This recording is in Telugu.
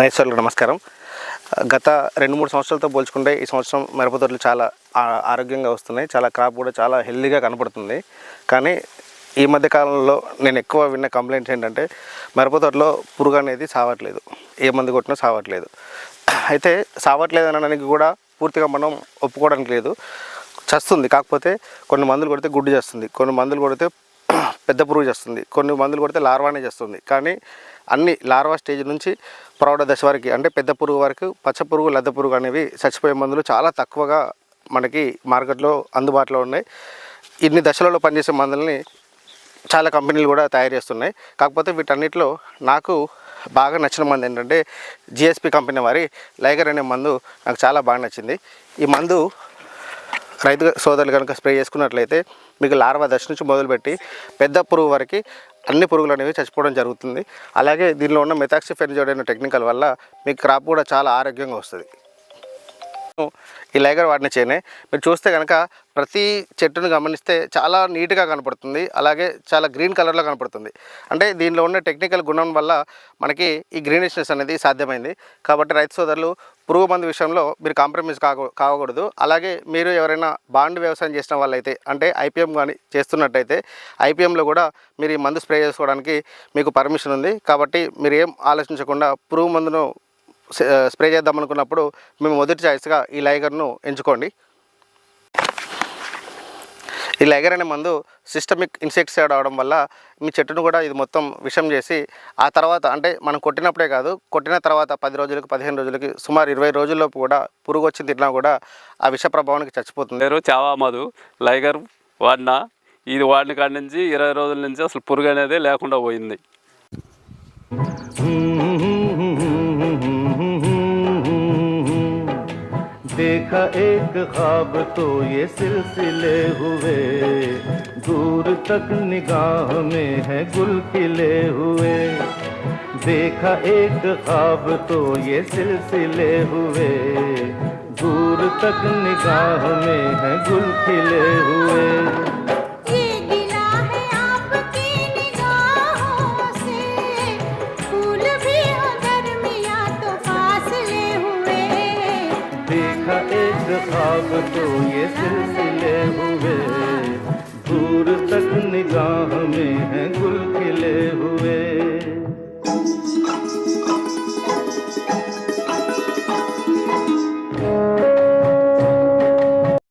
రైతులకు నమస్కారం. గత 2-3 సంవత్సరాలతో పోల్చుకుంటే ఈ సంవత్సరం మిరప తోటలు చాలా ఆరోగ్యంగా వస్తున్నాయి. చాలా క్రాప్ కూడా చాలా హెల్దీగా కనపడుతుంది. కానీ ఈ మధ్య కాలంలో నేను ఎక్కువ విన్న కంప్లైంట్స్ ఏంటంటే మిరప తోటలో పురుగు అనేది సావట్లేదు, ఏ మందు కొట్టినా సావట్లేదు. అయితే సావట్లేదు అనడానికి కూడా పూర్తిగా మనం ఒప్పుకోవడానికి లేదు. చస్తుంది, కాకపోతే కొన్ని మందులు కొడితే గుడ్డు చేస్తుంది, కొన్ని మందులు కొడితే పెద్ద పురుగు చేస్తుంది, కొన్ని మందులు కొడితే లార్వానే చేస్తుంది. కానీ అన్ని లార్వా స్టేజ్ నుంచి ప్రౌఢ దశ వరకు అంటే పెద్ద పురుగు వరకు పచ్చ పురుగు, లద్ద పురుగు అనేవి చచ్చిపోయే మందులు చాలా తక్కువగా మనకి మార్కెట్లో అందుబాటులో ఉన్నాయి. ఇన్ని దశలలో పనిచేసే మందులని చాలా కంపెనీలు కూడా తయారు చేస్తున్నాయి. కాకపోతే వీటన్నిటిలో నాకు బాగా నచ్చిన మందు ఏంటంటే జిఎస్పి కంపెనీ వారి లైగర్ అనే మందు నాకు చాలా బాగా నచ్చింది. ఈ మందు రైతు సోదరులు కనుక స్ప్రే చేసుకున్నట్లయితే మీకు లార్వా దశ నుంచి మొదలుపెట్టి పెద్ద పురుగు వరకు అన్ని పురుగులు అనేవి చచ్చిపోవడం జరుగుతుంది. అలాగే దీనిలో ఉన్న మెథాక్సిఫెనిజోడ్ అనే టెక్నికల్ వల్ల మీకు క్రాప్ కూడా చాలా ఆరోగ్యంగా వస్తుంది. ఈ లైగర్ వాడిన చేనే మీరు చూస్తే కనుక ప్రతి చెట్టును గమనిస్తే చాలా నీట్గా కనపడుతుంది, అలాగే చాలా గ్రీన్ కలర్లో కనపడుతుంది. అంటే దీనిలో ఉన్న టెక్నికల్ గుణం వల్ల మనకి ఈ గ్రీనిష్నెస్ అనేది సాధ్యమైంది. కాబట్టి రైతు సోదరులు పురుగు మందు విషయంలో మీరు కాంప్రమైజ్ కాకూడదు. అలాగే మీరు ఎవరైనా బాండ్ వ్యవసాయం చేసిన వాళ్ళైతే అంటే ఐపీఎం కానీ చేస్తున్నట్టయితే ఐపీఎంలో కూడా మీరు ఈ మందు స్ప్రే చేసుకోవడానికి మీకు పర్మిషన్ ఉంది. కాబట్టి మీరు ఏం ఆలోచించకుండా పురుగు మందును స్ప్రే చేద్దాం అనుకున్నప్పుడు మేము మొదటి చాయిస్గా ఈ లైగర్ను ఎంచుకోండి. ఈ లైగర్ అనే మందు సిస్టమిక్ ఇన్సెక్టిసైడ్ అవడం వల్ల మీ చెట్టును కూడా ఇది మొత్తం విషం చేసి ఆ తర్వాత అంటే మనం కొట్టినప్పుడే కాదు, కొట్టిన తర్వాత 10 రోజులకి 15 రోజులకి సుమారు 20 రోజుల్లోపు కూడా పురుగు వచ్చి తిన్నా కూడా ఆ విష ప్రభావానికి చచ్చిపోతుంది. పేరు చావా మధు. లైగర్ ఇది వాడిన కాడి నుంచి 20 రోజుల నుంచి అసలు పురుగు అనేది లేకుండా పోయింది. देखा एक ख्वाब तो ये सिलसिले हुए, दूर तक निगाह में है गुल खिले हुए. देखा एक ख्वाब तो ये सिलसिले हुए, दूर तक निगाह में है गुल खिले हुए. ख्वाब तो ये सिलसिले हुए, दूर तक निगाह में है गुल खिले हुए.